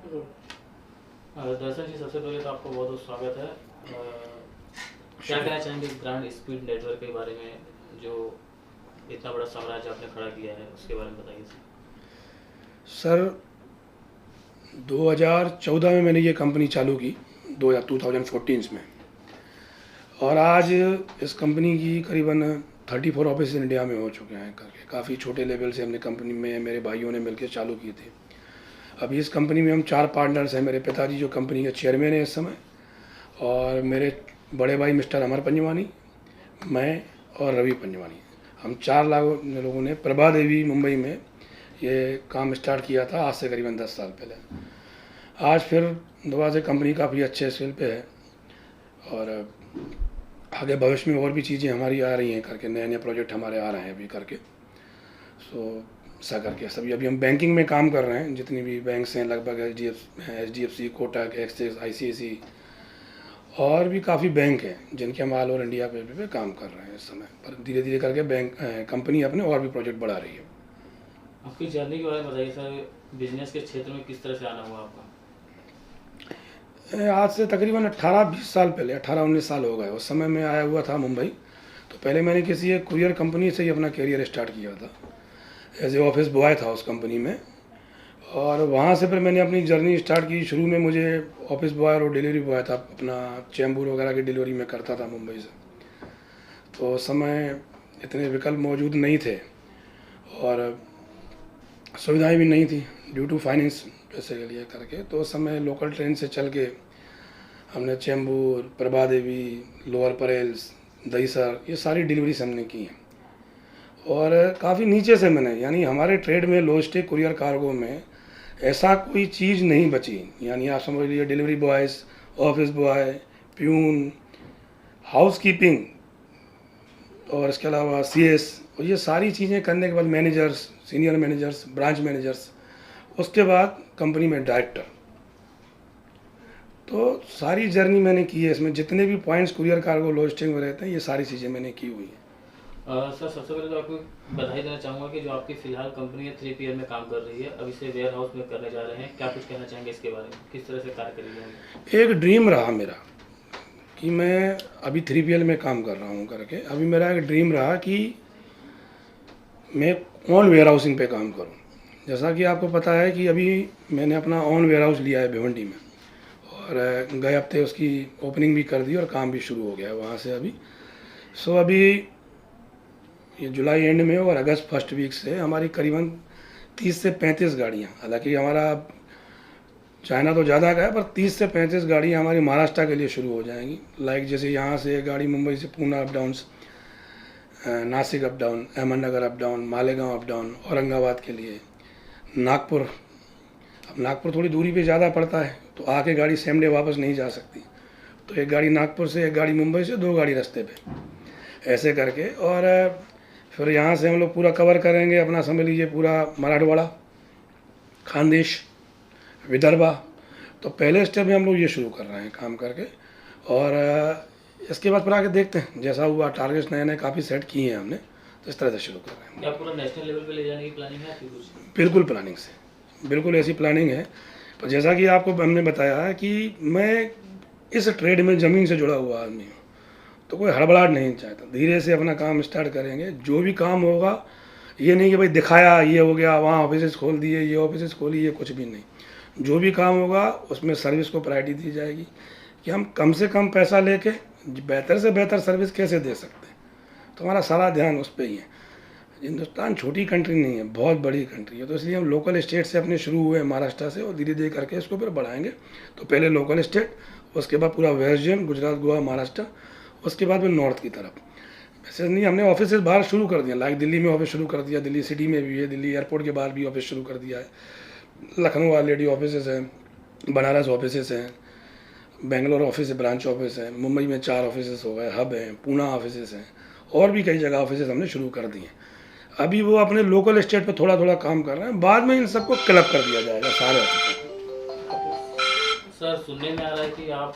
दर्शन जी, सबसे पहले तो आपको बहुत बहुत स्वागत है। क्या कहना चाहेंगे ब्रांड स्पीड नेटवर्क के बारे में, जो इतना बड़ा साम्राज्य आपने खड़ा किया है, उसके बारे में बताइए सर 2014 में मैंने ये कंपनी चालू की, 2014 में। और आज इस कंपनी की करीबन 34 ऑफिस इंडिया में हो चुके हैं करके। काफ़ी छोटे लेवल से हमने कंपनी में मेरे भाइयों ने मिलकर चालू की थी। अभी इस कंपनी में हम 4 पार्टनर्स हैं। मेरे पिताजी जो कंपनी के चेयरमैन हैं इस समय, और मेरे बड़े भाई मिस्टर अमर पंजवानी, मैं और रवि पंजवानी। हम 4 लोगों ने प्रभा देवी मुंबई में ये काम स्टार्ट किया था आज से करीबन 10 साल पहले। आज फिर दोबारा से कंपनी काफ़ी अच्छे स्केल पे है, और आगे भविष्य में और भी चीज़ें हमारी आ रही हैं करके, नए नए प्रोजेक्ट हमारे आ रहे हैं अभी करके। ऐसा करके सभी अभी हम बैंकिंग में काम कर रहे हैं। जितनी भी बैंक्स हैं लगभग HDFC, कोटक, एक्सिस, ICICI और भी काफ़ी बैंक हैं जिनके हम ऑल ओवर इंडिया पे काम कर रहे हैं इस समय। पर धीरे धीरे करके बैंक कंपनी अपने और भी प्रोजेक्ट बढ़ा रही है। आपकी जर्नी के बारे में बताइए सर। बिजनेस के क्षेत्र में किस तरह से आना हुआ आपका? आज से तकरीबन 18-20 साल पहले, 18-19 साल हो गए। उस समय मैं आया हुआ था मुंबई। तो पहले मैंने किसी एक कुरियर कंपनी से ही अपना करियर स्टार्ट किया था। एज ए ऑफिस बॉय था उस कंपनी में, और वहाँ से फिर मैंने अपनी जर्नी स्टार्ट की। शुरू में मुझे ऑफिस बॉय और डिलीवरी बॉय था, अपना चैम्बूर वगैरह की डिलीवरी में करता था मुंबई से। तो उस समय इतने विकल्प मौजूद नहीं थे और सुविधाएं भी नहीं थी ड्यू टू फाइनेंस पैसे के लिए करके। तो उस समय लोकल ट्रेन से चल के हमने चैम्बूर, प्रभा देवी, लोअर परेल्स, दहीसर, ये सारी डिलीवरीज हमने की हैं। और काफ़ी नीचे से मैंने, यानी हमारे ट्रेड में लॉजिस्टिक कुरियर कार्गो में ऐसा कोई चीज़ नहीं बची। यानी आप समझ लीजिए delivery boys, office boy, peon, house keeping और इसके अलावा CS, और ये सारी चीज़ें करने के बाद managers, senior managers, branch managers, उसके बाद कंपनी में डायरेक्टर। तो सारी जर्नी मैंने की है। इसमें जितने भी पॉइंट्स कुरियर कार्गो लॉजिस्टिक में रहते हैं, ये सारी चीज़ें मैंने की हुई हैं। सर, सबसे पहले तो आपको बधाई देना चाहूँगा कि जो आपकी फ़िलहाल कंपनी है 3PL में काम कर रही है, अब इसे वेयर हाउस में करने जा रहे हैं। क्या कुछ कहना चाहेंगे इसके बारे में, किस तरह से कार्य करेंगे? एक ड्रीम रहा मेरा कि मैं अभी 3PL में काम कर रहा हूँ करके। अभी मेरा एक ड्रीम रहा कि मैं ऑन वेयर हाउसिंग पे काम करूँ। जैसा कि आपको पता है कि अभी मैंने अपना ऑन वेयर हाउस लिया है भिवंडी में, और गए हफ्ते उसकी ओपनिंग भी कर दी और काम भी शुरू हो गया है वहाँ से अभी। अभी ये जुलाई एंड में और अगस्त फर्स्ट वीक से हमारी करीबन 30 से 35 गाड़ियाँ, हालांकि हमारा चाइना तो ज़्यादा का है, पर 30 से 35 गाड़ियाँ हमारी महाराष्ट्र के लिए शुरू हो जाएंगी। लाइक जैसे यहाँ से गाड़ी मुंबई से Poona up down, Nashik up down, Ahmednagar up down, Malegaon up down, Aurangabad के लिए, नागपुर। अब नागपुर थोड़ी दूरी पे ज़्यादा पड़ता है, तो आके गाड़ी सेम डे वापस नहीं जा सकती। तो एक गाड़ी नागपुर से, एक गाड़ी मुंबई से, 2 गाड़ी रास्ते पे, ऐसे करके। और फिर यहाँ से हम लोग पूरा कवर करेंगे अपना, समझ लीजिए पूरा मराठवाड़ा, खानदेश, विदर्भा। तो पहले स्टेप में हम लोग ये शुरू कर रहे हैं काम करके, और इसके बाद फिर आगे देखते हैं जैसा हुआ। टारगेट्स नए नए काफ़ी सेट किए हैं हमने, तो इस तरह से शुरू कर रहे हैं। क्या पूरा नेशनल लेवल पे ले जाने की प्लानिंग है आपकी कुछ? बिल्कुल प्लानिंग से, बिल्कुल ऐसी प्लानिंग है। पर जैसा कि आपको हमने बताया है कि मैं इस ट्रेड में ज़मीन से जुड़ा हुआ आदमी हूँ, तो कोई हड़बड़ाहट नहीं चाहता। धीरे से अपना काम स्टार्ट करेंगे। जो भी काम होगा, ये नहीं कि भाई दिखाया ये हो गया, वहाँ ऑफिस खोल दिए, ये ऑफिस खोली, ये कुछ भी नहीं। जो भी काम होगा उसमें सर्विस को प्रायोरिटी दी जाएगी कि हम कम से कम पैसा लेके बेहतर से बेहतर सर्विस कैसे दे सकते हैं। तो हमारा सारा ध्यान उस पर ही है। हिंदुस्तान छोटी कंट्री नहीं है, बहुत बड़ी कंट्री है। तो इसलिए हम लोकल स्टेट से अपने शुरू हुए महाराष्ट्र से, और धीरे धीरे करके इसको फिर बढ़ाएंगे। तो पहले लोकल स्टेट, उसके बाद पूरा वेस्ट जोन, गुजरात, गोवा, महाराष्ट्र, उसके बाद फिर नॉर्थ की तरफ। वैसे नहीं, हमने ऑफिस बाहर शुरू कर दिया। लाइक दिल्ली में ऑफिस शुरू कर दिया, दिल्ली सिटी में भी है, दिल्ली एयरपोर्ट के बाहर भी ऑफिस शुरू कर दिया है, लखनऊ ऑलरेडी ऑफिस हैं, बनारस ऑफिस हैं, बेंगलोर ऑफिस है, ब्रांच ऑफिस है, मुंबई में 4 ऑफिस हो गए, हब हैं, पूना ऑफिस हैं, और भी कई जगह ऑफिस हमने शुरू कर दिए। अभी वो अपने लोकल स्टेट पे थोड़ा थोड़ा काम कर रहे हैं, बाद में इन सबको क्लब कर दिया जाएगा सारे ऑफिस। सर, सुनने में आ रहा है कि आप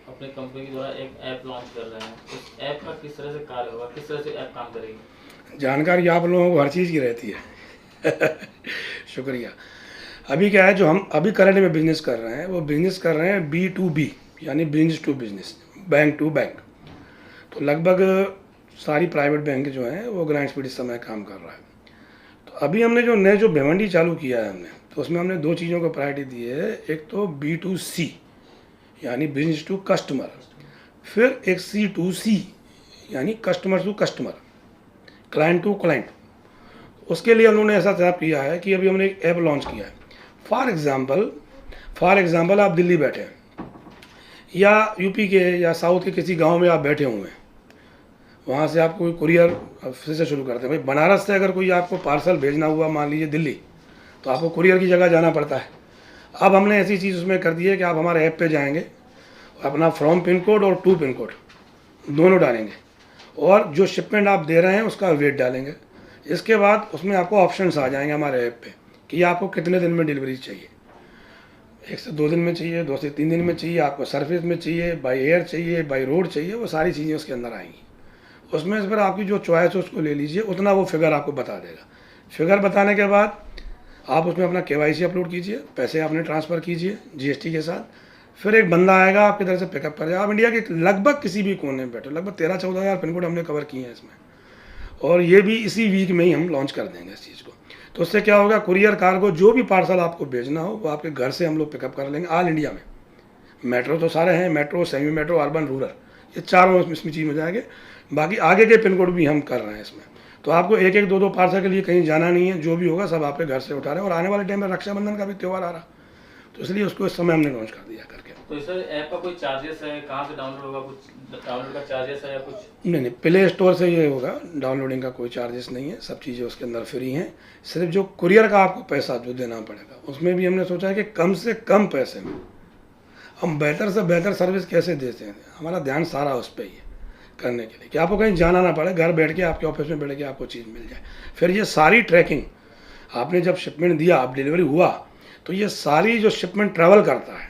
अपने कंपनी के द्वारा एक ऐप लॉन्च कर रहे हैं। उस ऐप का किस तरह से कार्य होगा, किस तरह से ऐप काम करेगी? जानकारी आप लोगों को हर चीज़ की रहती है शुक्रिया। अभी क्या है, जो हम अभी करंट में बिजनेस कर रहे हैं वो बिजनेस कर रहे हैं B2B, यानी business to business, bank to bank. तो लगभग सारी प्राइवेट बैंक जो हैं वो ग्रांट स्पीड इस समय काम कर रहा है। तो अभी हमने जो नए जो भिवंडी चालू किया है हमने, तो उसमें हमने दो चीज़ों को प्रायोरिटी दी है। एक तो B2C यानी बिजनेस टू कस्टमर, फिर एक C2C यानी customer to customer, client to client. उसके लिए हम लोगों ने ऐसा सेटअप किया है कि अभी हमने एक ऐप लॉन्च किया है। फॉर एग्ज़ाम्पल आप दिल्ली बैठे हैं या यूपी के या साउथ के किसी गांव में आप बैठे हुए हैं, वहाँ से आप कोई कुरियर फिर से शुरू करते हैं। भाई बनारस से अगर कोई आपको पार्सल भेजना हुआ मान लीजिए दिल्ली, तो आपको कुरियर की जगह जाना पड़ता है। अब हमने ऐसी चीज़ उसमें कर दी है कि आप हमारे ऐप पे जाएंगे, अपना फ्रॉम पिन कोड और टू पिन कोड दोनों डालेंगे और जो शिपमेंट आप दे रहे हैं उसका वेट डालेंगे। इसके बाद उसमें आपको ऑप्शंस आ जाएंगे हमारे ऐप पे कि आपको कितने दिन में डिलीवरी चाहिए, 1 से 2 दिन में चाहिए, 2 से 3 दिन में चाहिए, आपको सर्विस में चाहिए, बाई एयर चाहिए, बाई रोड चाहिए, वो सारी चीज़ें उसके अंदर आएंगी। उसमें फिर आपकी जो चॉइस है उसको ले लीजिए, उतना वो फिगर आपको बता देगा। फिगर बताने के बाद आप उसमें अपना KYC अपलोड कीजिए, पैसे आपने ट्रांसफ़र कीजिए GST के साथ, फिर एक बंदा आएगा आपकी तरफ से पिकअप करेगा। आप इंडिया के लगभग किसी भी कोने में बैठो, लगभग 13-14 हज़ार पिन कोड हमने कवर किए हैं इसमें, और ये भी इसी वीक में ही हम लॉन्च कर देंगे इस चीज़ को। तो उससे क्या होगा, कुरियर कार्गो जो भी पार्सल आपको भेजना हो वो आपके घर से हम लोग पिकअप कर लेंगे ऑल इंडिया में। मेट्रो तो सारे हैं, metro, semi metro, urban, rural, ये चारों इसमें चीज़ हो जाएंगे। बाकी आगे के पिन कोड भी हम कर रहे हैं इसमें, तो आपको एक एक दो दो पार्सल के लिए कहीं जाना नहीं है। जो भी होगा सब आपके घर से उठा रहे हैं। और आने वाले टाइम में रक्षाबंधन का भी त्यौहार आ रहा, तो इसलिए उसको इस समय हमने लॉन्च कर दिया करके। तो सर ऐप का कोई चार्जेस है, कहाँ से डाउनलोड होगा, कुछ डाउनलोड का चार्जेस है या कुछ? नहीं, प्ले स्टोर से ये होगा, डाउनलोडिंग का कोई चार्जेस नहीं है, सब चीज़ें उसके अंदर फ्री हैं। सिर्फ जो कुरियर का आपको पैसा जो देना पड़ेगा, उसमें भी हमने सोचा है कि कम से कम पैसे में हम बेहतर से बेहतर सर्विस कैसे देते हैं। हमारा ध्यान सारा उस पर ही है करने के लिए कि आपको कहीं जाना ना पड़े, घर बैठ के आपके ऑफिस में बैठ के आपको चीज़ मिल जाए। फिर ये सारी ट्रैकिंग, आपने जब शिपमेंट दिया, आप डिलीवरी हुआ, तो ये सारी जो शिपमेंट ट्रैवल करता है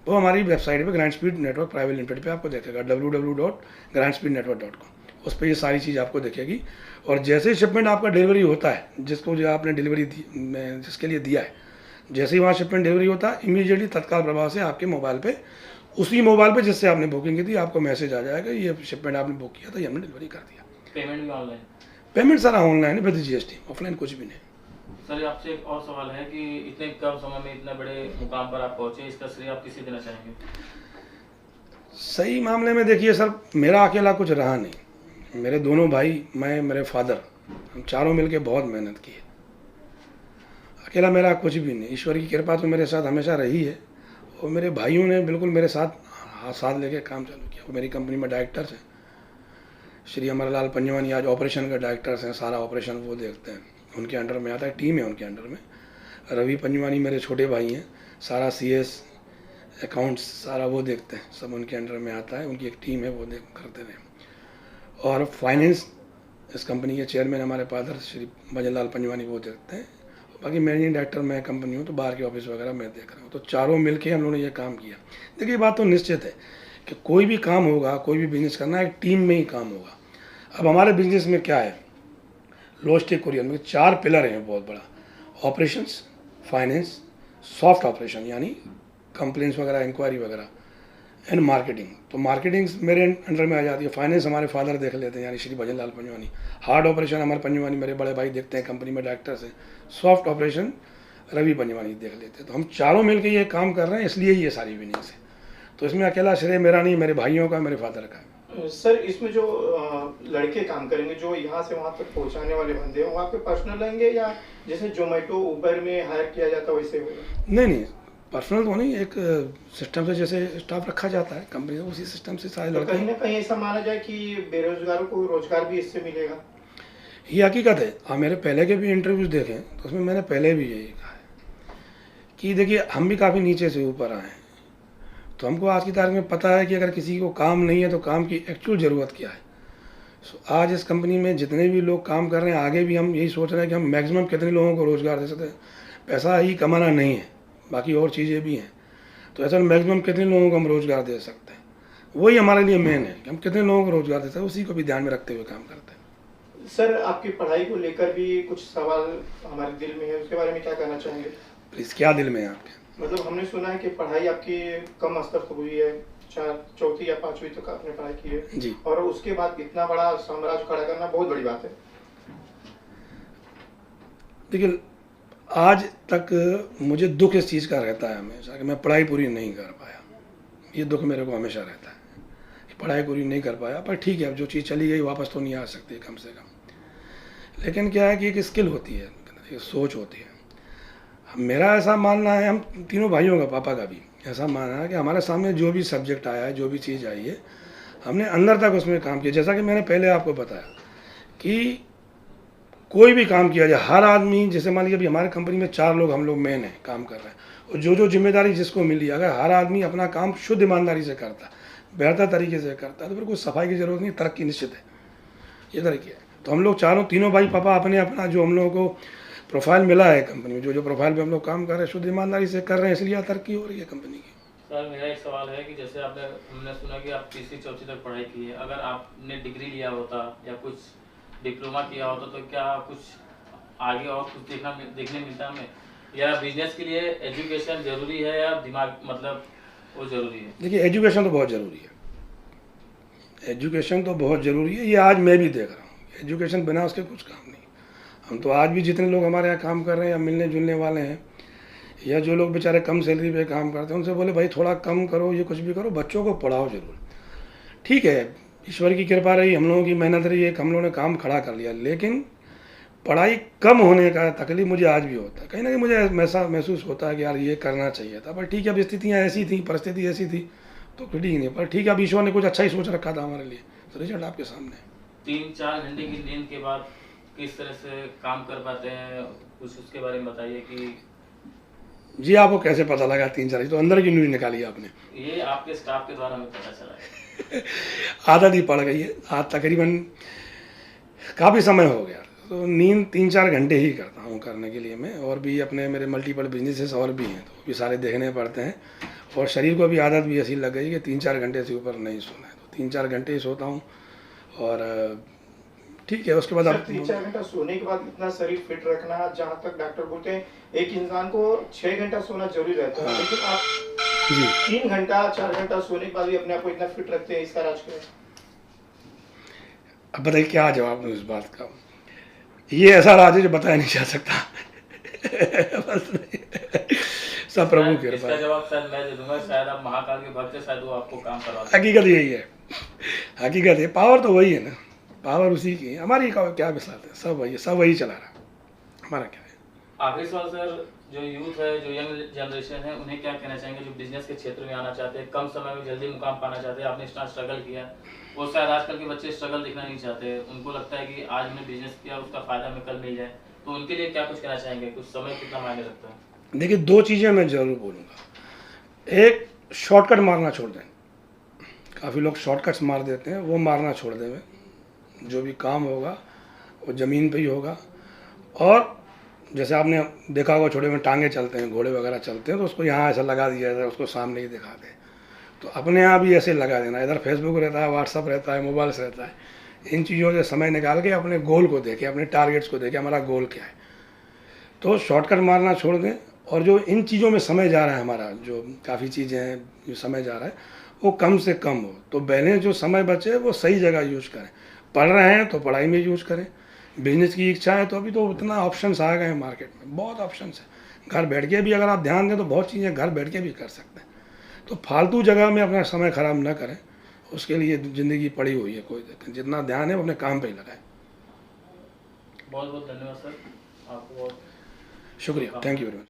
वो हमारी वेबसाइट पे grant speed network private limited पे आपको देखेगा, www.grantspeednetwork.com। उस पर ये सारी चीज़ आपको दिखेगी। और जैसे ही शिपमेंट आपका डिलीवरी होता है, जिसको जो आपने डिलीवरी जिसके लिए दिया है, जैसे ही वहाँ शिपमेंट डिलीवरी होता है, इमीडिएटली तत्काल प्रभाव से आपके मोबाइल पे, उसी मोबाइल पे जिससे आपने बुकिंग की थी, आपको मैसेज आ जाएगा ये शिपमेंट आपने बुक किया था, ये हमने डिलीवरी कर दिया। पेमेंट भी ऑनलाइन? पेमेंट सारा ऑनलाइन है विद GST, ऑफलाइन कुछ भी नहीं। सर आपसे एक और सवाल है कि इतने कम समय में इतने बड़े मुकाम पर आप पहुंचे, इसका श्रेय आप किसे देना चाहेंगे? सही मामले में देखिए सर, मेरा अकेला कुछ रहा नहीं। मेरे दोनों भाई, मैं, मेरे फादर, हम चारों मिलके बहुत मेहनत की है। अकेला मेरा कुछ भी नहीं। ईश्वर की कृपा तो मेरे साथ हमेशा रही है, और मेरे भाइयों ने बिल्कुल मेरे साथ लेके काम चालू किया। वो मेरी कंपनी में डायरेक्टर्स हैं। श्री अमरलाल पंजवानी आज ऑपरेशन के डायरेक्टर्स हैं, सारा ऑपरेशन वो देखते हैं, उनके अंडर में आता है, टीम है उनके अंडर में। रवि पंजवानी मेरे छोटे भाई हैं, सारा CS अकाउंट्स सारा वो देखते हैं, सब उनके अंडर में आता है, उनकी एक टीम है, वो करते रहे। और फाइनेंस इस कंपनी के चेयरमैन हमारे फादर श्री भजनलाल पंजवानी, वो देखते हैं। बाकी मैनेजिंग डायरेक्टर मैं कंपनी हूँ, तो बाहर के ऑफिस वगैरह मैं देख रहा हूँ। तो चारों मिलके हम लोगों ने ये काम किया। देखिए बात तो निश्चित है कि कोई भी काम होगा, कोई भी बिजनेस करना है, एक टीम में ही काम होगा। अब हमारे बिजनेस में क्या है, लॉजिस्टिक कुरियर में 4 पिलर हैं बहुत बड़ा: ऑपरेशंस, फाइनेंस, सॉफ्ट ऑपरेशन यानी कंप्लेंट्स वगैरह, इंक्वायरी वगैरह, एंड मार्केटिंग। तो मार्केटिंग मेरे अंडर में आ जाती है। फाइनेंस हमारे फादर देख लेते हैं, यानी श्री भजनलाल पंजवानी। हार्ड ऑपरेशन हमारे पंजवानी मेरे बड़े भाई देखते हैं, कंपनी में डायरेक्टर्स हैं। सॉफ्ट ऑपरेशन रवि पंजवानी देख लेते हैं। तो हम चारों मिलकर ये काम कर रहे हैं, इसलिए ये सारी बिजनेस है। तो इसमें अकेला श्रेय मेरा नहीं, मेरे भाइयों का, मेरे फादर का। सर इसमें जो लड़के काम करेंगे, जो यहाँ से वहाँ तक पहुँचाने वाले बंदे हैं, वो आपके पर्सनल रहेंगे या जैसे जोमेटो उबर में हायर किया जाता है वैसे होगा? नहीं, पर्सनल तो नहीं, एक सिस्टम से जैसे स्टाफ रखा जाता है कंपनी में, उसी सिस्टम से सारे लड़के। कहीं ना कहीं ऐसा माना जाए कि बेरोजगारों को रोजगार भी इससे मिलेगा? ये हकीकत है। आप मेरे पहले के भी इंटरव्यूज़ देखें तो उसमें मैंने पहले भी यही कहा है कि देखिए हम भी काफ़ी नीचे से ऊपर आए हैं, तो हमको आज की तारीख में पता है कि अगर किसी को काम नहीं है तो काम की एक्चुअल ज़रूरत क्या है। आज इस कंपनी में जितने भी लोग काम कर रहे हैं, आगे भी हम यही सोच रहे हैं कि हम मैक्सिमम कितने लोगों को रोज़गार दे सकते हैं। पैसा ही कमाना नहीं है, बाकी और चीज़ें भी हैं। तो ऐसा मैक्सिमम कितने लोगों को हम रोज़गार दे सकते हैं, वही हमारे लिए मेन है कि हम कितने लोगों को रोज़गार दे सकते हैं, उसी को भी ध्यान में रखते हुए काम करते हैं। सर आपकी पढ़ाई को लेकर भी कुछ सवाल हमारे दिल में है, उसके बारे में क्या कहना चाहेंगे? प्लीज़ क्या दिल में है आपके? मतलब हमने सुना है कि पढ़ाई आपकी कम स्तर तक हुई है, चौथी या पांचवी तक आपने पढ़ाई की है जी। और उसके बाद इतना बड़ा साम्राज्य खड़ा करना बहुत बड़ी बात है। देखिए, आज तक मुझे दुख इस चीज़ का रहता है हमेशा कि मैं पढ़ाई पूरी नहीं कर पाया। ये दुख मेरे को हमेशा रहता है कि पढ़ाई पूरी नहीं कर पाया, पर ठीक है, अब जो चीज़ चली गई वापस तो नहीं आ सकती कम से कम। लेकिन क्या है कि एक स्किल होती है, एक सोच होती है। मेरा ऐसा मानना है, हम तीनों भाइयों का, पापा का भी ऐसा मानना है कि हमारे सामने जो भी सब्जेक्ट आया है, जो भी चीज़ आई है, हमने अंदर तक उसमें काम किया। जैसा कि मैंने पहले आपको बताया कि कोई भी काम किया जाए, हर आदमी, जैसे मान लीजिए अभी हमारे कंपनी में 4 लोग, हम लोग मेन हैं, काम कर रहे हैं, और जो जिम्मेदारी जिसको मिली, अगर हर आदमी अपना काम शुद्ध ईमानदारी से करता, बेहतर तरीके से करता है, तो फिर कोई सफाई की ज़रूरत नहीं, तरक्की निश्चित है। ये तरक्की है। तो हम लोग तीनों भाई पापा अपने अपना जो हम लोगों को प्रोफाइल मिला है कंपनी में, जो प्रोफाइल पे हम लोग काम कर रहे हैं, शुद्ध ईमानदारी से कर रहे हैं, इसलिए तरक्की हो रही है कंपनी की। सर मेरा एक सवाल है कि जैसे हमने सुना कि आप तीसरी चौथी तक पढ़ाई की है, अगर आपने डिग्री लिया होता या कुछ डिप्लोमा किया होता तो क्या कुछ आगे और कुछ देखने मिलता हमें, या बिजनेस के लिए एजुकेशन जरूरी है या दिमाग मतलब वो जरूरी है? देखिए, एजुकेशन तो बहुत ज़रूरी है, एजुकेशन तो बहुत ज़रूरी है। ये आज मैं भी देख रहा हूँ, एजुकेशन बिना उसके कुछ काम नहीं। हम तो आज भी जितने लोग हमारे यहाँ काम कर रहे हैं या मिलने जुलने वाले हैं, या जो लोग बेचारे कम सैलरी पे काम करते हैं, उनसे बोले भाई थोड़ा कम करो, ये कुछ भी करो, बच्चों को पढ़ाओ ज़रूर। ठीक है, ईश्वर की कृपा रही, हम लोगों की मेहनत रही, एक हम लोगों ने काम खड़ा कर लिया, लेकिन पढ़ाई कम होने का तकलीफ मुझे आज भी होता है। कहीं ना कहीं मुझे ऐसा महसूस होता है कि यार ये करना चाहिए था, पर ठीक है, अब स्थितियाँ ऐसी थी, परिस्थिति ऐसी थी, तो फिर ठीक नहीं। पर ठीक है, अब ईश्वर ने कुछ अच्छा ही सोच रखा था हमारे लिए, तो रिजल्ट आपके सामने। 3-4 घंटे की नींद के बाद किस तरह से काम कर पाते हैं, कुछ उसके बारे में बताइए कि। जी, आपको कैसे पता लगा 3-4? तो अंदर की न्यूज निकाली आपने? ये आपके स्टाफ के द्वारा हमें पता चला है। आदत ही पड़ गई है, आज तकरीबन काफ़ी समय हो गया, तो नींद 3-4 घंटे ही करता हूँ करने के लिए मैं। और भी अपने मेरे मल्टीपल बिजनेसेस और भी हैं, तो भी सारे देखने पड़ते हैं, और शरीर को भी आदत भी ऐसी लग गई कि 3-4 घंटे से ऊपर नहीं सोना है, तो 3-4 घंटे ही सोता हूँ। और ठीक है, उसके बाद सर, आप 3-4 घंटा सोने के बाद इतना शरीर फिट रखना, जहाँ तक डॉक्टर बोलते हैं एक इंसान को 6 घंटा सोना जरूरी रहता है, लेकिन आप जी 3 घंटा 4 घंटा सोने के बाद भी अपने आप को इतना फिट रखते हैं, इसका राज क्या है? अब बताइए क्या जवाब दूँ इस बात का? ये ऐसा राज है जो बताया नहीं जा सकता। बस सब प्रभु की कृपा इसका है। जवाब शायद मैं दे दूंगा, शायद आप महाकाल के भक्त हैं, शायद वो आपको काम करवा। हकीकत यही है, हकीकत है, पावर तो वही है ना, पावर उसी की है, हमारी क्या विसात है, सब वही चला रहा, हमारा क्या है। आखिरी सवाल सर, जो यूथ है, जो यंग जनरेशन है, उन्हें क्या कहना चाहेंगे जो बिजनेस के क्षेत्र में आना चाहते हैं, कम समय में जल्दी मुकाम पाना चाहते हैं? आपने इतना स्ट्रगल किया, वो शायद आजकल के बच्चे स्ट्रगल दिखना नहीं चाहते, उनको लगता है कि आज हमने बिजनेस किया, उसका फायदा हमें कल मिल जाए, तो उनके लिए क्या कुछ कहना चाहेंगे? कुछ समय कितना मायने रखता है? देखिए, 2 चीज़ें मैं ज़रूर बोलूँगा। एक, शॉर्टकट मारना छोड़ दें। काफ़ी लोग शॉर्टकट्स मार देते हैं, वो मारना छोड़ दें। जो भी काम होगा वो ज़मीन पे ही होगा। और जैसे आपने देखा होगा, छोटे में टांगे चलते हैं, घोड़े वगैरह चलते हैं, तो उसको यहाँ ऐसा लगा दिया जाता है, उसको सामने ही दिखाते हैं, तो अपने आप ही ऐसे लगा देना। इधर फेसबुक रहता है, व्हाट्सअप रहता है, मोबाइल रहता है, इन चीज़ों से समय निकाल के अपने गोल को देखें, अपने टारगेट्स को देखें, हमारा गोल क्या है। तो शॉर्टकट मारना छोड़ दें, और जो इन चीज़ों में समय जा रहा है हमारा, जो काफ़ी चीज़ें हैं जो समय जा रहा है, वो कम से कम हो, तो बैलेंस जो समय बचे वो सही जगह यूज करें। पढ़ रहे हैं तो पढ़ाई में यूज करें, बिजनेस की इच्छा है तो अभी तो उतना ऑप्शंस आ गए हैं मार्केट में, बहुत ऑप्शंस है। घर बैठ के भी अगर आप ध्यान दें तो बहुत चीज़ें घर बैठ के भी कर सकते हैं। तो फालतू जगह में अपना समय ख़राब ना करें, उसके लिए ज़िंदगी पड़ी हुई है, कोई दिक्कत, जितना ध्यान है वो अपने काम पर ही लगाएं। बहुत बहुत धन्यवाद सर, आपको बहुत शुक्रिया, थैंक यू वेरी मच।